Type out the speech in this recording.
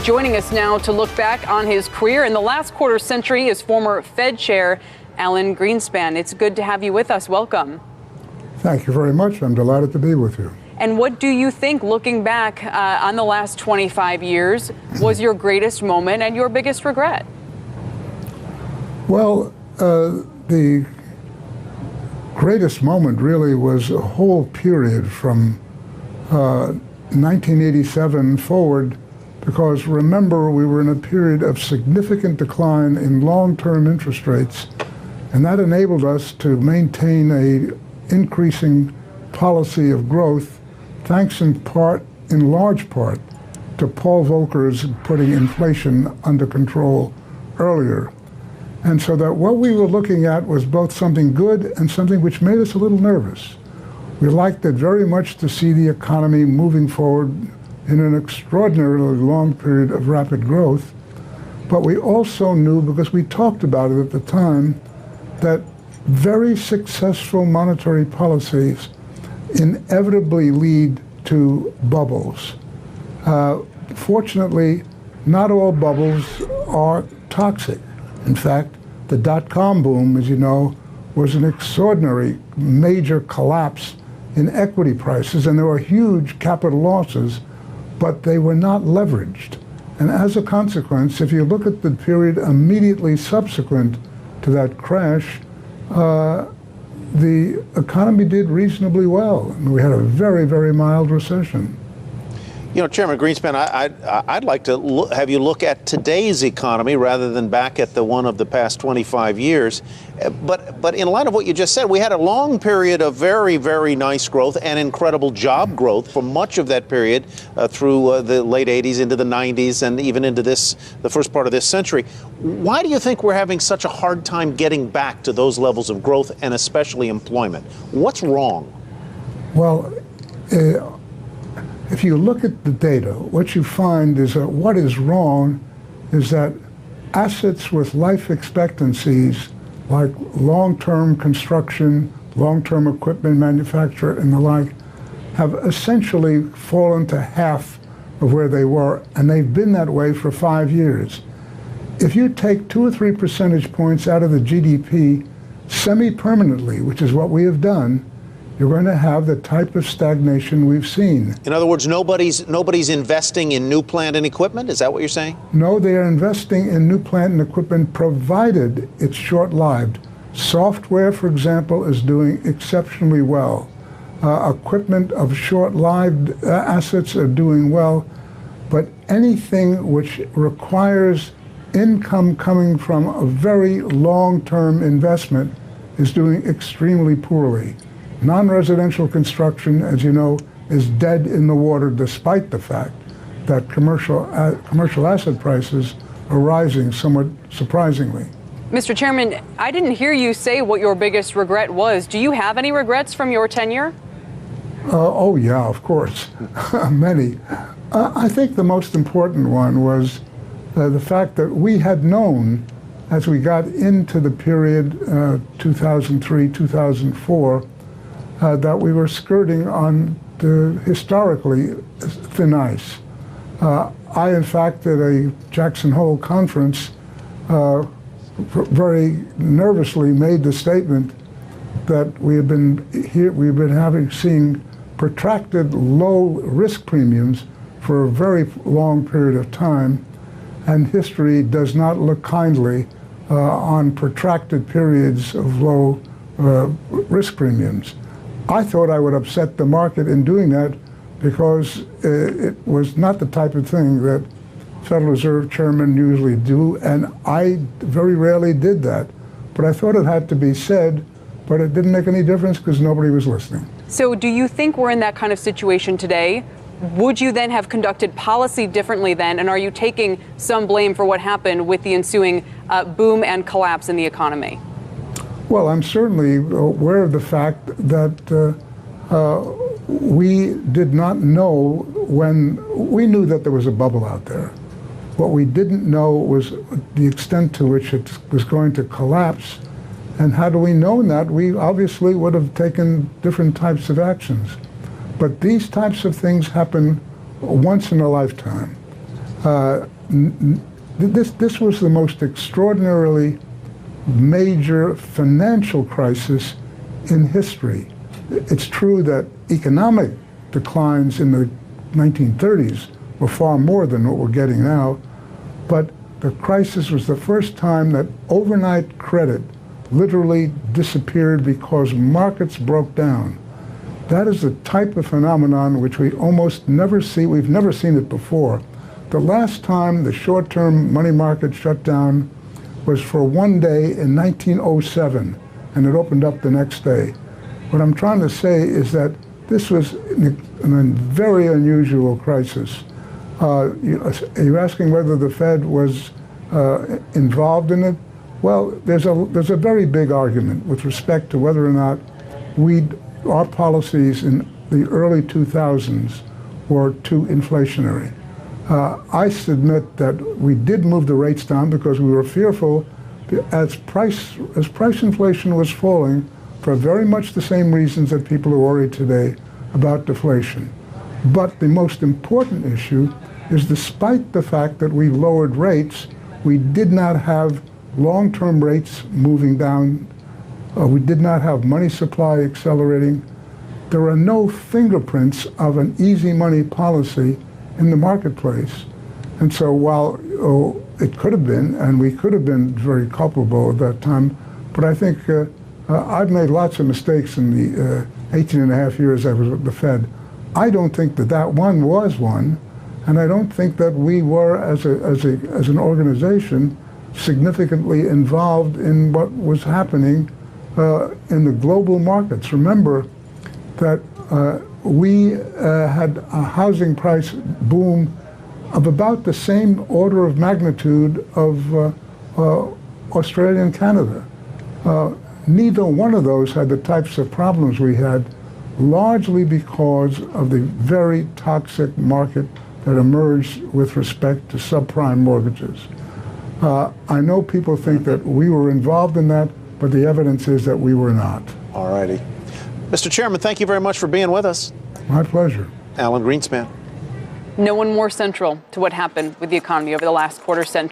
Joining us now to look back on his career in the last quarter century is former Fed Chair Alan Greenspan. It's good to have you with us. Welcome. Thank you very much. I'm delighted to be with you. And what do you think, looking back on the last 25 years, was your greatest moment and your biggest regret? Well, the greatest moment really was a whole period from 1987 forward, because remember, we were in a period of significant decline in long-term interest rates, and that enabled us to maintain a increasing policy of growth, thanks in large part, to Paul Volcker's putting inflation under control earlier. And so that what we were looking at was both something good and something which made us a little nervous. We liked it very much to see the economy moving forward in an extraordinarily long period of rapid growth. But we also knew, because we talked about it at the time, that very successful monetary policies inevitably lead to bubbles. Fortunately, not all bubbles are toxic. In fact, the dot-com boom, as you know, was an extraordinary major collapse in equity prices, and there were huge capital losses, but they were not leveraged. And as a consequence, if you look at the period immediately subsequent to that crash, the economy did reasonably well. And we had a very, very mild recession. You know, Chairman Greenspan, I'd like to have you look at today's economy rather than back at the one of the past 25 years. But in light of what you just said, we had a long period of very, very nice growth and incredible job growth for much of that period through the late 80s into the 90s and even into the first part of this century. Why do you think we're having such a hard time getting back to those levels of growth and especially employment? What's wrong? Well, if you look at the data, what you find is that what is wrong is that assets with life expectancies, like long-term construction, long-term equipment manufacture, and the like, have essentially fallen to half of where they were, and they've been that way for 5 years. If you take 2 or 3 percentage points out of the GDP semi-permanently, which is what we have done, you're going to have the type of stagnation we've seen. In other words, nobody's investing in new plant and equipment? Is that what you're saying? No, they are investing in new plant and equipment, provided it's short-lived. Software, for example, is doing exceptionally well. Equipment of short-lived assets are doing well. But anything which requires income coming from a very long-term investment is doing extremely poorly. Non-residential construction, as you know, is dead in the water, despite the fact that commercial asset prices are rising somewhat surprisingly. Mr. Chairman, I didn't hear you say what your biggest regret was. Do you have any regrets from your tenure? Oh, yeah, of course. Many. I think the most important one was the fact that we had known, as we got into the period 2003, 2004, that we were skirting on the historically thin ice. I, in fact, at a Jackson Hole conference, very nervously made the statement that we've been seeing protracted low risk premiums for a very long period of time, and history does not look kindly on protracted periods of low risk premiums. I thought I would upset the market in doing that, because it was not the type of thing that Federal Reserve chairmen usually do, and I very rarely did that. But I thought it had to be said, but it didn't make any difference because nobody was listening. So do you think we're in that kind of situation today? Would you then have conducted policy differently then, and are you taking some blame for what happened with the ensuing boom and collapse in the economy? Well, I'm certainly aware of the fact that we did not know we knew that there was a bubble out there. What we didn't know was the extent to which it was going to collapse. And had we known that, we obviously would have taken different types of actions. But these types of things happen once in a lifetime. This was the most extraordinarily major financial crisis in history. It's true that economic declines in the 1930s were far more than what we're getting now, but the crisis was the first time that overnight credit literally disappeared because markets broke down. That is the type of phenomenon which we almost never see. We've never seen it before. The last time the short-term money market shut down was for one day in 1907, and it opened up the next day. What I'm trying to say is that this was a very unusual crisis. You're asking whether the Fed was involved in it? Well, there's a very big argument with respect to whether or not our policies in the early 2000s were too inflationary. I submit that we did move the rates down because we were fearful as price inflation was falling for very much the same reasons that people are worried today about deflation. But the most important issue is despite the fact that we lowered rates, we did not have long-term rates moving down. We did not have money supply accelerating. There are no fingerprints of an easy money policy in the marketplace. And so while it could have been, and we could have been very culpable at that time, but I think I've made lots of mistakes in the 18 and a half years I was at the Fed. I don't think that one was one, and I don't think that we were, as an organization, significantly involved in what was happening in the global markets. Remember that we had a housing price boom of about the same order of magnitude of Australia and Canada. Neither one of those had the types of problems we had, largely because of the very toxic market that emerged with respect to subprime mortgages. I know people think that we were involved in that, but the evidence is that we were not. All righty. Mr. Chairman, thank you very much for being with us. My pleasure. Alan Greenspan. No one more central to what happened with the economy over the last quarter century.